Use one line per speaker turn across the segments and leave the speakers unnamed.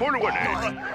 Paul Wallet.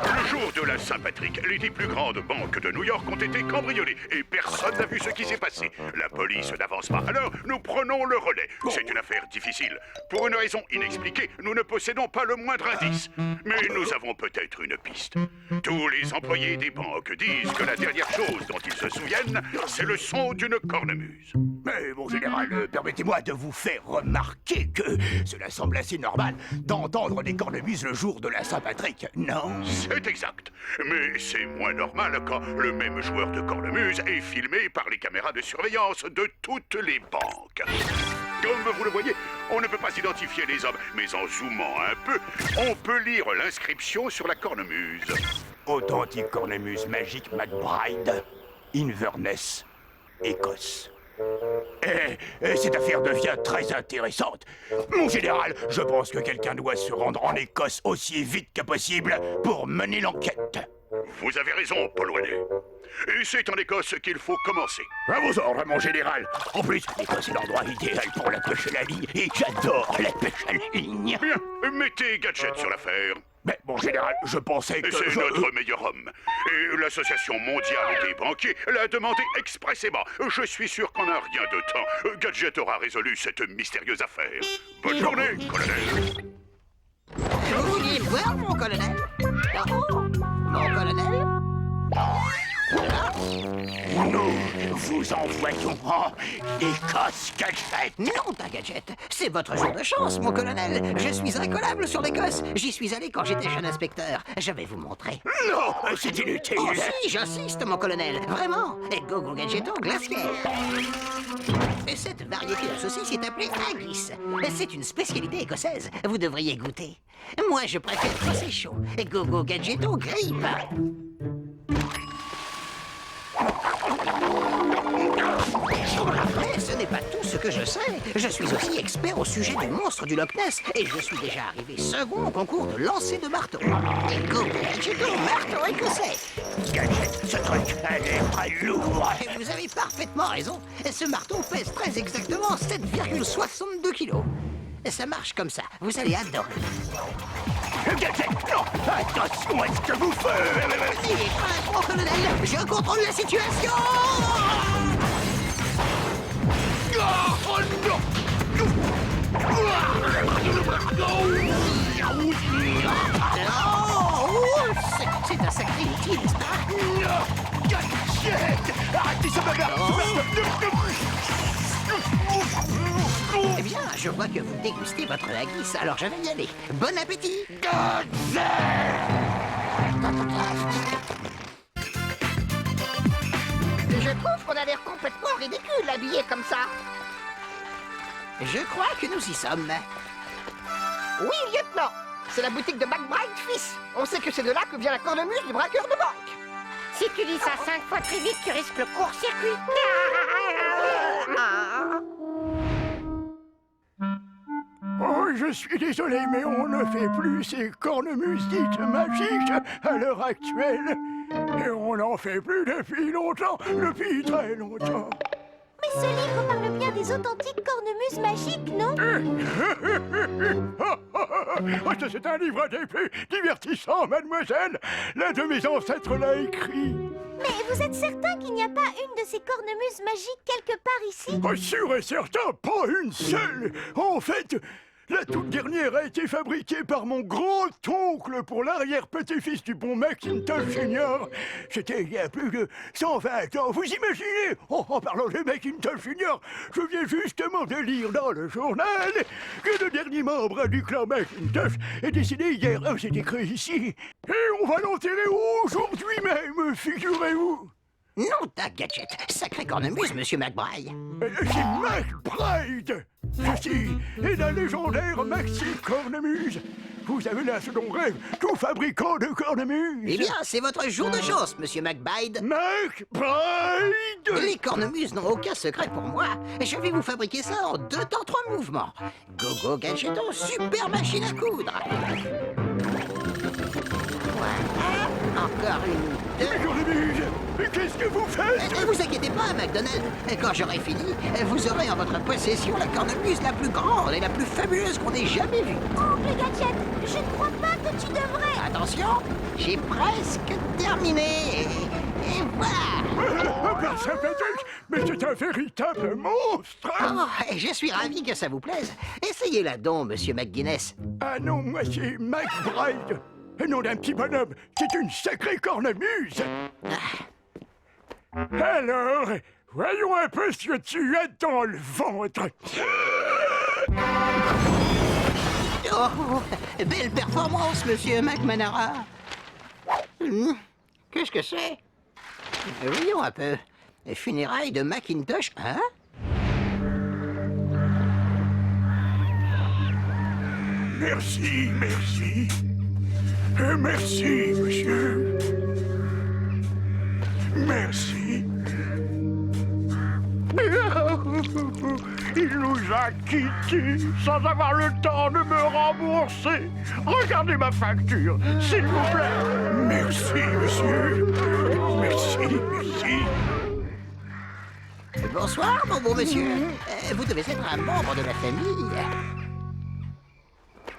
Le jour de la Saint-Patrick, les 10 plus grandes banques de New York ont été cambriolées et personne n'a vu ce qui s'est passé. La police n'avance pas, alors nous prenons le relais. C'est une affaire difficile. Pour une raison inexpliquée, nous ne possédons pas le moindre indice. Mais nous avons peut-être une piste. Tous les employés des banques disent que la dernière chose dont ils se souviennent, c'est le son d'une cornemuse.
Mais mon général, permettez-moi de vous faire remarquer que cela semble assez normal d'entendre des cornemuses le jour de la Saint-Patrick, non?
C'est exact. Mais c'est moins normal quand le même joueur de cornemuse est filmé par les caméras de surveillance de toutes les banques. Comme vous le voyez, on ne peut pas identifier les hommes, mais en zoomant un peu, on peut lire l'inscription sur la cornemuse.
Authentique cornemuse magique McBride, Inverness, Écosse. Et cette affaire devient très intéressante. Mon général, je pense que quelqu'un doit se rendre en Écosse aussi vite que possible pour mener l'enquête.
Vous avez raison, Paul Wallet. Et c'est en Écosse qu'il faut commencer.
À vos ordres, mon général. En plus, l'Écosse est l'endroit idéal pour la pêche à la ligne, et j'adore la pêche à la ligne.
Bien, mettez Gadget sur l'affaire.
Mais, mon général, je pensais que...
C'est notre meilleur homme. Et l'Association mondiale des banquiers l'a demandé expressément. Je suis sûr qu'en un rien de temps, Gadget aura résolu cette mystérieuse affaire. Bonne journée, colonel.
Vous vouliez me voir, mon colonel? Oh, mon colonel?
Nous vous envoyons en Écosse, Gadget.
Non, ta Gadget, c'est votre jour de chance, mon colonel. Je suis incollable sur l'Écosse. J'y suis allé quand j'étais jeune inspecteur. Je vais vous montrer.
Non, c'est inutile.
Oh si, j'insiste, mon colonel. Vraiment. Et Go-Go Gadget au glaciaire. Et cette variété de saucisse est appelée haggis. C'est une spécialité écossaise. Vous devriez goûter. Moi, je préfère quand c'est chaud. Et Go-Go Gadgetto grille pas. Mais ce n'est pas tout ce que je sais. Je suis aussi expert au sujet du monstre du Loch Ness et je suis déjà arrivé second au concours de lancer de marteau. Et Go Gadgetto, marteau écossais.
Gadget, ce truc, elle est très lourd.
Et vous avez parfaitement raison. Ce marteau pèse très exactement 7,62 kilos. Ça marche comme ça. Vous allez adorer.
Gadget, non, attention à ce que vous faites.
Il est prêt, mon colonel. Je contrôle la situation.
Oh non.
Oh, c'est un sacré outil, n'est-ce pas?
Gadget, arrêtez ce bagarre.
Eh bien, je vois que vous dégustez votre haggis, alors je vais y aller. Bon appétit!
Je trouve qu'on a l'air complètement ridicule habillé comme ça.
Je crois que nous y sommes.
Oui, lieutenant. C'est la boutique de McBride Fils. On sait que c'est de là que vient la cornemuse du braqueur de banque.
Si tu dis ça 5 fois très vite, tu risques le court-circuit.
Oh, je suis désolé, mais on ne fait plus ces cornemuses dites magiques à l'heure actuelle. Et on n'en fait plus depuis longtemps, depuis très longtemps.
Mais ce livre parle bien des authentiques cornemuses magiques, non?
Oh, c'est un livre des plus divertissants, mademoiselle. L'un de mes ancêtres l'a écrit.
Mais vous êtes certain qu'il n'y a pas une de ces cornemuses magiques quelque part ici?
Oh, sûr et certain, pas une seule. En fait, la toute dernière a été fabriquée par mon grand-oncle pour l'arrière-petit-fils du bon Macintosh Junior. C'était il y a plus de 120 ans. Vous imaginez? En parlant de Macintosh Junior, je viens justement de lire dans le journal que le dernier membre du clan Macintosh est décédé hier. C'est écrit ici. Et on va l'enterrer aujourd'hui même, figurez-vous.
Non, ta Gadget. Sacré cornemuse, monsieur McBride.
C'est McBride. Ceci est la légendaire Maxi Cornemuse. Vous avez là ce dont rêve tout fabricant de cornemuse.
Eh bien, c'est votre jour de chance, monsieur McBride.
McBride.
Les cornemuses n'ont aucun secret pour moi. Je vais vous fabriquer ça en 2 temps 3 mouvements. Go-Go Gadgetto, super machine à coudre. Voilà. Encore une, deux.
Mais cornemuse, mais qu'est-ce que vous faites?
Ne vous inquiétez pas, McDonald. Quand j'aurai fini, vous aurez en votre possession la cornemuse la plus grande et la plus fabuleuse qu'on ait jamais vue.
Oncle Gadget, je ne crois pas que tu devrais...
Attention, j'ai presque terminé. Et voilà.
Père sympathique, mais c'est un véritable monstre!
Oh, et je suis ravi que ça vous plaise. Essayez-la donc, monsieur McGuinness.
Ah non, moi c'est McBride, le nom d'un petit bonhomme, c'est une sacrée cornemuse. Alors, voyons un peu ce que tu as dans le ventre.
Oh, belle performance, monsieur McManara. Qu'est-ce que c'est? Voyons un peu. Funérailles de Macintosh, hein?
Merci, merci. Merci, monsieur. Merci. Il nous a quittés sans avoir le temps de me rembourser. Regardez ma facture, s'il vous plaît. Merci, monsieur. Merci, merci.
Bonsoir, mon beau monsieur. Vous devez être un membre de la famille.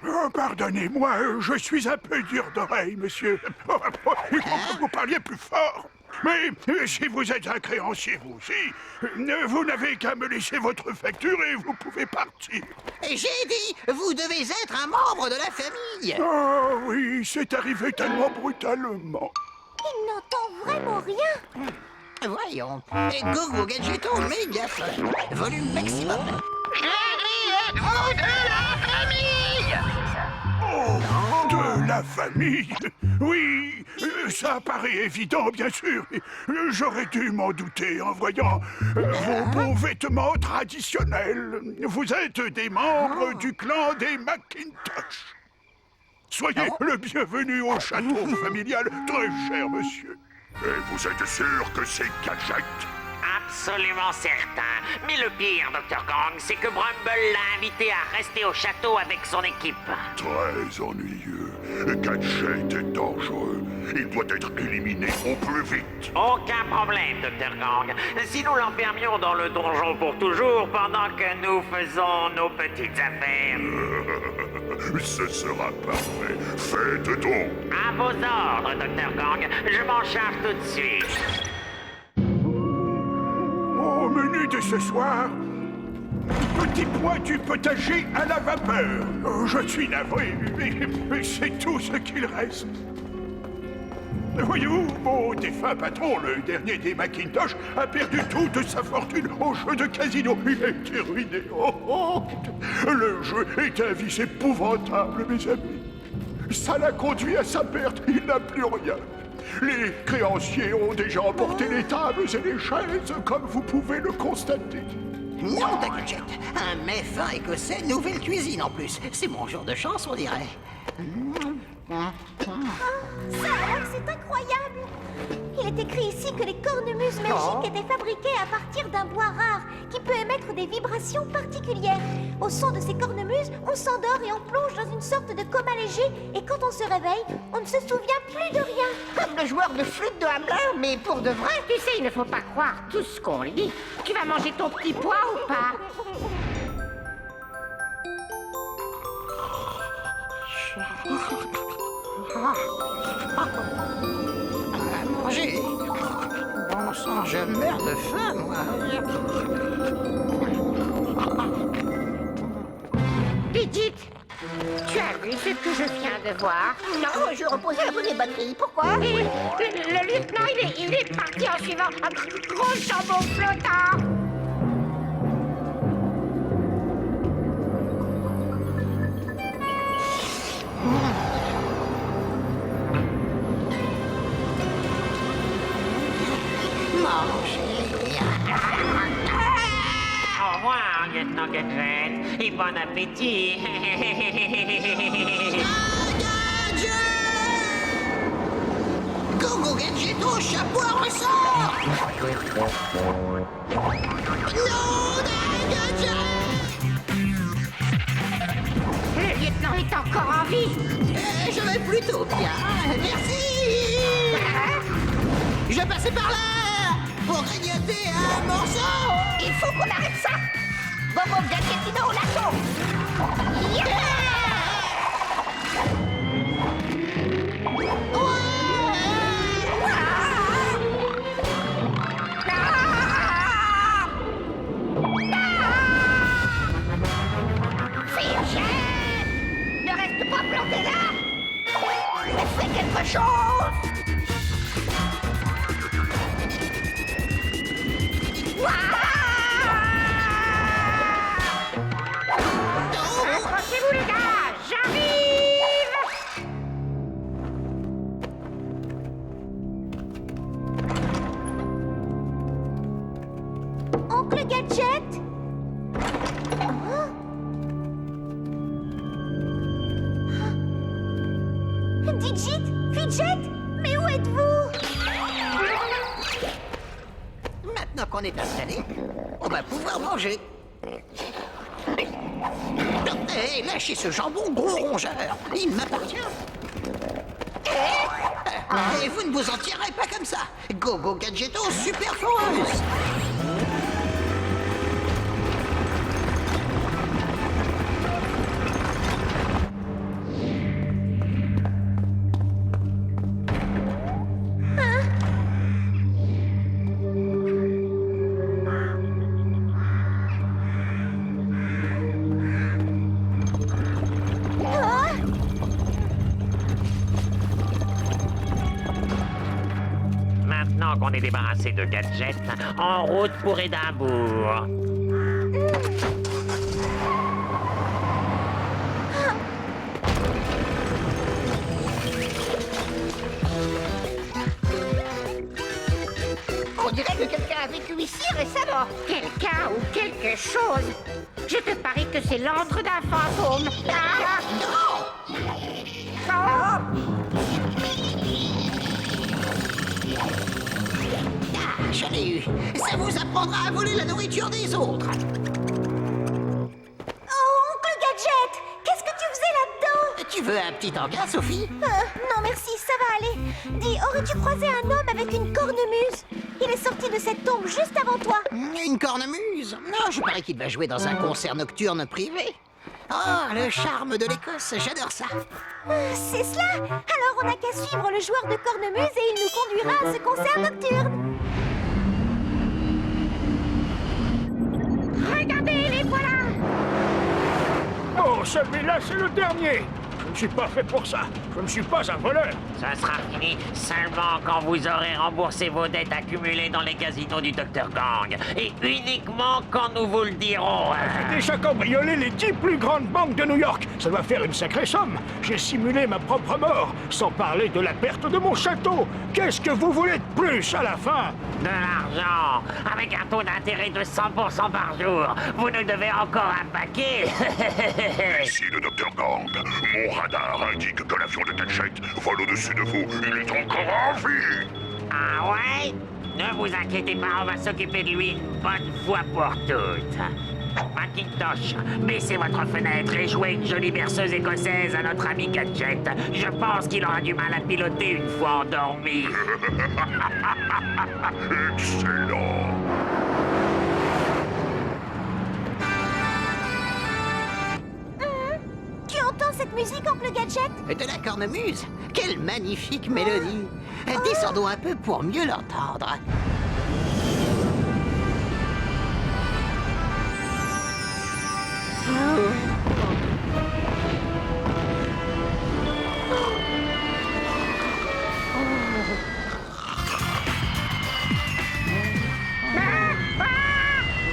Oh, pardonnez-moi, je suis un peu dur d'oreille, monsieur. Il faut que vous parliez plus fort. Mais si vous êtes un créancier, vous aussi, vous n'avez qu'à me laisser votre facture et vous pouvez partir.
J'ai dit, vous devez être un membre de la famille.
Oh oui, c'est arrivé tellement brutalement.
Il n'entend vraiment rien.
Voyons. Gogo Gadgeto Mégaphone. Volume maximum.
Oh, de la famille? Oui, ça paraît évident, bien sûr. J'aurais dû m'en douter en voyant vos beaux vêtements traditionnels. Vous êtes des membres du clan des Macintosh. Soyez le bienvenu au château familial, très cher monsieur.
Et vous êtes sûr que c'est Gadget?
Absolument certain. Mais le pire, Dr. Gang, c'est que Brumble l'a invité à rester au château avec son équipe.
Très ennuyeux. Gadget est dangereux. Il doit être éliminé au plus vite.
Aucun problème, Dr. Gang. Si nous l'enfermions dans le donjon pour toujours pendant que nous faisons nos petites affaires.
Ce sera parfait. Faites donc.
À vos ordres, Dr. Gang. Je m'en charge tout de suite.
Au menu de ce soir, petit pois du potager à la vapeur. Je suis navré, mais c'est tout ce qu'il reste. Voyez-vous, mon défunt patron, le dernier des Macintosh, a perdu toute sa fortune au jeu de casino. Il a été ruiné. Le jeu est un vice épouvantable, mes amis. Ça l'a conduit à sa perte. Il n'a plus rien. Les créanciers ont déjà emporté les tables et les chaises, comme vous pouvez le constater.
Non, Gadget. Un mets fin écossais, nouvelle cuisine en plus. C'est mon jour de chance, on dirait.
Ça alors, c'est incroyable. Il est écrit ici que les cornemuses magiques étaient fabriquées à partir d'un bois rare qui peut émettre des vibrations particulières. Au son de ces cornemuses, on s'endort et on plonge dans une sorte de coma léger. Et quand on se réveille, on ne se souvient plus de rien.
Comme le joueur de flûte de Hamelin, mais pour de vrai.
Tu sais, il ne faut pas croire tout ce qu'on lit. Tu vas manger ton petit pois ou pas?
À manger. Bon sang, je meurs de faim, moi.
Pidgit, tu as vu ce que je viens de voir?
Non, je reposais la bonne batterie. Pourquoi?
Et le lieutenant, il est parti en suivant un gros jambon flottant.
Au revoir, lieutenant Gadget. Et bon appétit.
Gogo Gadgeto, chapeau à ressort. Non, Gadget.
Le lieutenant est encore en vie.
Je vais irait plutôt bien. Merci. Je passais par là pour grignoter un morceau.
Il faut qu'on arrête ça. Bobo Gadgetino, l'assaut. Ne reste pas planté là. Fais quelque chose. Accrochez-vous les gars, j'arrive.
Oncle Gadget? Digit? Fidget? Mais où êtes-vous?
Maintenant qu'on est installé, on va pouvoir manger. Hé, lâchez ce jambon, gros rongeur. Il m'appartient. Et vous ne vous en tirerez pas comme ça. Go Gadgeto, super foreuse.
Maintenant qu'on est débarrassé de Gadget, en route pour Édimbourg.
On dirait que quelqu'un a vécu ici récemment.
Quelqu'un ou quelque chose. Je te parie que c'est l'antre d'un fantôme. Ah,
Non!
ah.
Ah, je l'ai eu. Ça vous apprendra à voler la nourriture des autres.
Oh, Oncle Gadget! Qu'est-ce que tu faisais là-dedans?
Tu veux un petit encas, Sophie?
Non, merci, ça va aller. Dis, aurais-tu croisé un homme avec une cornemuse? Il est sorti de cette tombe juste avant toi.
Une cornemuse? Non, je parie qu'il va jouer dans un concert nocturne privé. Oh, le charme de l'Écosse, j'adore ça.
C'est cela? Alors on n'a qu'à suivre le joueur de cornemuse et il nous conduira à ce concert nocturne.
Regardez, les voilà.
Oh, celui-là, c'est le dernier. Je ne suis pas fait pour ça. Je ne suis pas un voleur.
Ça sera fini seulement quand vous aurez remboursé vos dettes accumulées dans les casinos du Dr Gang. Et uniquement quand nous vous le dirons.
J'ai déjà cambriolé les 10 plus grandes banques de New York. Ça doit faire une sacrée somme. J'ai simulé ma propre mort, sans parler de la perte de mon château. Qu'est-ce que vous voulez de plus à la fin?
De l'argent, avec un taux d'intérêt de 100% par jour. Vous nous devez encore un paquet.
Ici le Dr Gang. Mon radar indique que l'avion de Gadget vole au-dessus de vous. Il est encore en vie.
Ah ouais? Ne vous inquiétez pas, on va s'occuper de lui une bonne fois pour toutes. Macintosh, baissez votre fenêtre et jouez une jolie berceuse écossaise à notre ami Gadget. Je pense qu'il aura du mal à piloter une fois endormi.
Excellent.
Tu entends cette musique, Oncle Gadget?
De la cornemuse? Quelle magnifique mélodie! Descendons un peu pour mieux l'entendre.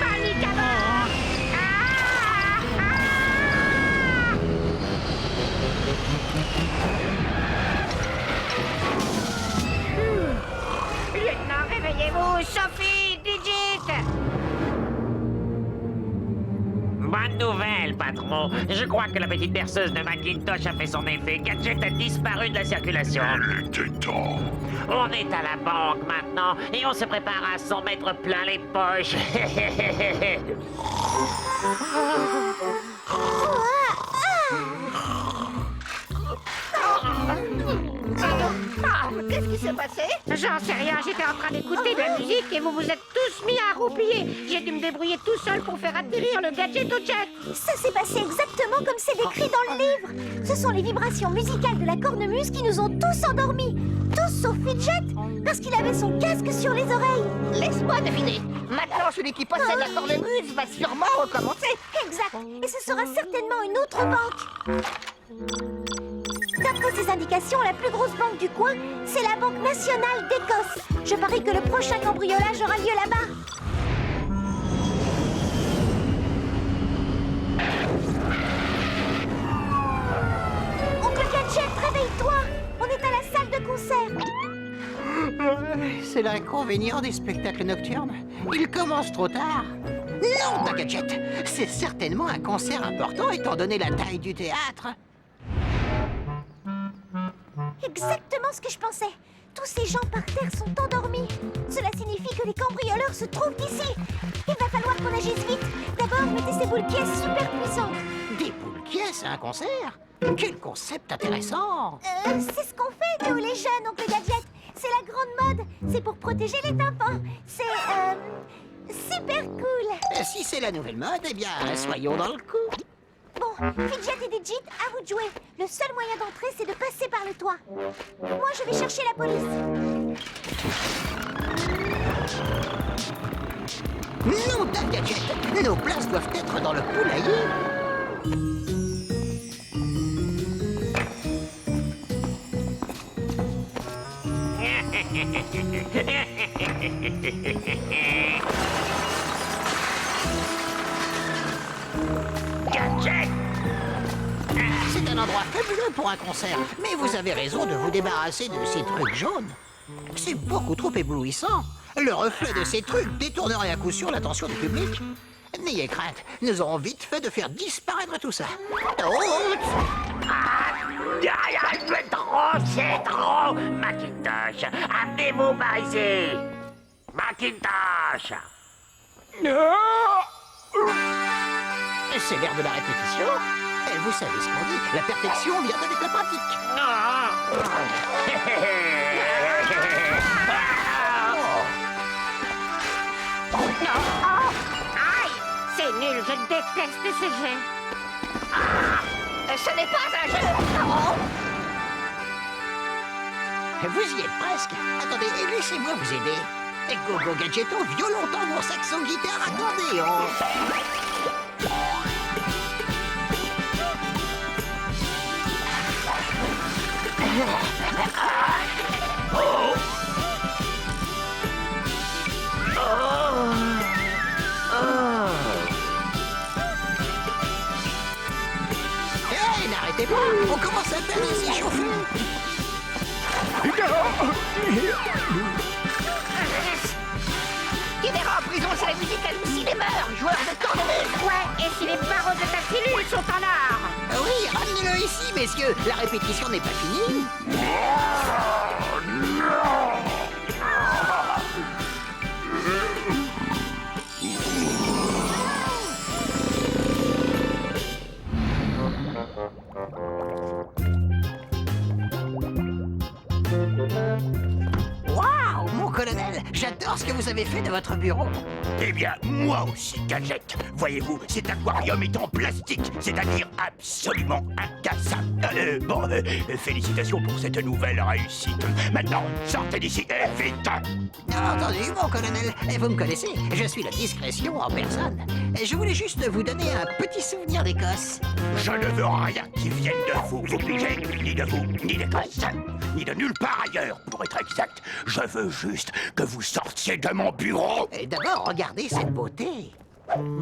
Panique à bord. Lieutenant, réveillez-vous. Sophie, Digit.
Bonne nouvelle, patron. Je crois que la petite berceuse de Macintosh a fait son effet. Gadget a disparu de la circulation.
Il était temps.
On est à la banque maintenant et on se prépare à s'en mettre plein les poches.
passé?
J'en sais rien, j'étais en train d'écouter de la musique et vous vous êtes tous mis à roupiller. J'ai dû me débrouiller tout seul pour faire atterrir le gadget au jet.
Ça s'est passé exactement comme c'est décrit dans le livre. Ce sont les vibrations musicales de la cornemuse qui nous ont tous endormis. Tous sauf Fidget, parce qu'il avait son casque sur les oreilles.
Laisse-moi deviner. Maintenant, celui qui possède la cornemuse va sûrement recommencer.
Exact. Et ce sera certainement une autre banque. D'après ces indications, la plus grosse banque du coin, c'est la Banque nationale d'Écosse. Je parie que le prochain cambriolage aura lieu là-bas. Oncle Gadget, réveille-toi. On est à la salle de concert.
C'est l'inconvénient des spectacles nocturnes. Ils commencent trop tard. Non, ta gadget. C'est certainement un concert important étant donné la taille du théâtre.
Exactement ce que je pensais. Tous ces gens par terre sont endormis. Cela signifie que les cambrioleurs se trouvent ici. Il va falloir qu'on agisse vite. D'abord, mettez ces boules pièces super puissantes.
Des boules pièces à un concert? Quel concept intéressant!
C'est ce qu'on fait, nous les jeunes, oncle Gadget. C'est la grande mode. C'est pour protéger les tympans. C'est, super cool.
Si c'est la nouvelle mode, eh bien, soyons dans le coup.
Bon, Fidget et Digit, à vous de jouer. Le seul moyen d'entrer, c'est de passer par le toit. Moi, je vais chercher la police.
Non, ta gadget! Nos places doivent être dans le poulailler.
Gadget!
C'est un endroit fabuleux pour un concert, mais vous avez raison de vous débarrasser de ces trucs jaunes. C'est beaucoup trop éblouissant. Le reflet de ces trucs détournerait à coup sûr l'attention du public. N'ayez crainte, nous aurons vite fait de faire disparaître tout ça. Oh,
C'est trop! Macintosh, amenez-vous par ici! Macintosh!
c'est l'air de la répétition. Et vous savez ce qu'on dit, la perfection vient avec la pratique.
Aïe! C'est nul, je déteste ce jeu.
Ce n'est pas un jeu.
Vous y êtes presque. Attendez, laissez-moi vous aider. Et Gogo Gadgeto, violon, tambour, saxo, guitare, accordéon. Hey, n'arrêtez pas, on commence à peine à s'échauffer.
Qui verra en prison, c'est la musique hallucinée meurt, joueur de cornemuse.
Ouais, et si les barreaux de ta cellule sont en or?
Oui, ramenez-le ici, messieurs. La répétition n'est pas finie. Waouh, mon colonel, j'adore ce que vous avez fait de votre bureau.
Eh bien, moi aussi, Gadget. Voyez-vous, cet aquarium est en plastique, c'est-à-dire absolument incassable. Félicitations pour cette nouvelle réussite. Maintenant, sortez d'ici, et vite.
Entendu, mon colonel. Vous me connaissez, je suis la discrétion en personne. Je voulais juste vous donner un petit souvenir d'Écosse.
Je ne veux rien qui vienne de vous, vous pigez, ni de vous, ni d'Écosse, ni de nulle part ailleurs, pour être exact. Je veux juste que vous sortiez de mon bureau.
Et d'abord, regardez cette beauté.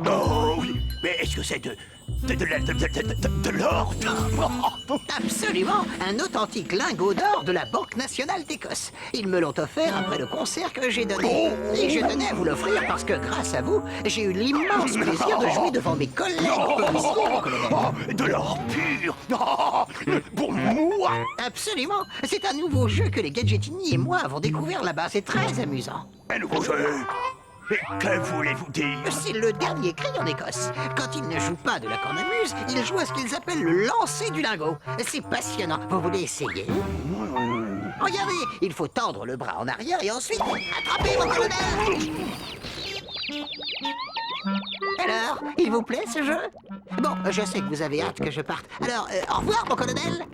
Oh oui, mais est-ce que c'est de l'or?
Absolument, un authentique lingot d'or de la Banque nationale d'Écosse. Ils me l'ont offert après le concert que j'ai donné. Et je tenais à vous l'offrir parce que grâce à vous, j'ai eu l'immense plaisir de jouer devant mes collègues policiers, mon colonel.
De l'or pur. Pour moi.
Absolument, c'est un nouveau jeu que les Gadgetini et moi avons découvert là-bas. C'est très amusant.
Un nouveau jeu. Et que voulez-vous dire?
C'est le dernier cri en Écosse. Quand ils ne jouent pas de la cornemuse, ils jouent à ce qu'ils appellent le lancer du lingot. C'est passionnant. Vous voulez essayer? Regardez, il faut tendre le bras en arrière et ensuite attraper, mon colonel. Alors, il vous plaît ce jeu? Bon, je sais que vous avez hâte que je parte. Alors, au revoir, mon colonel.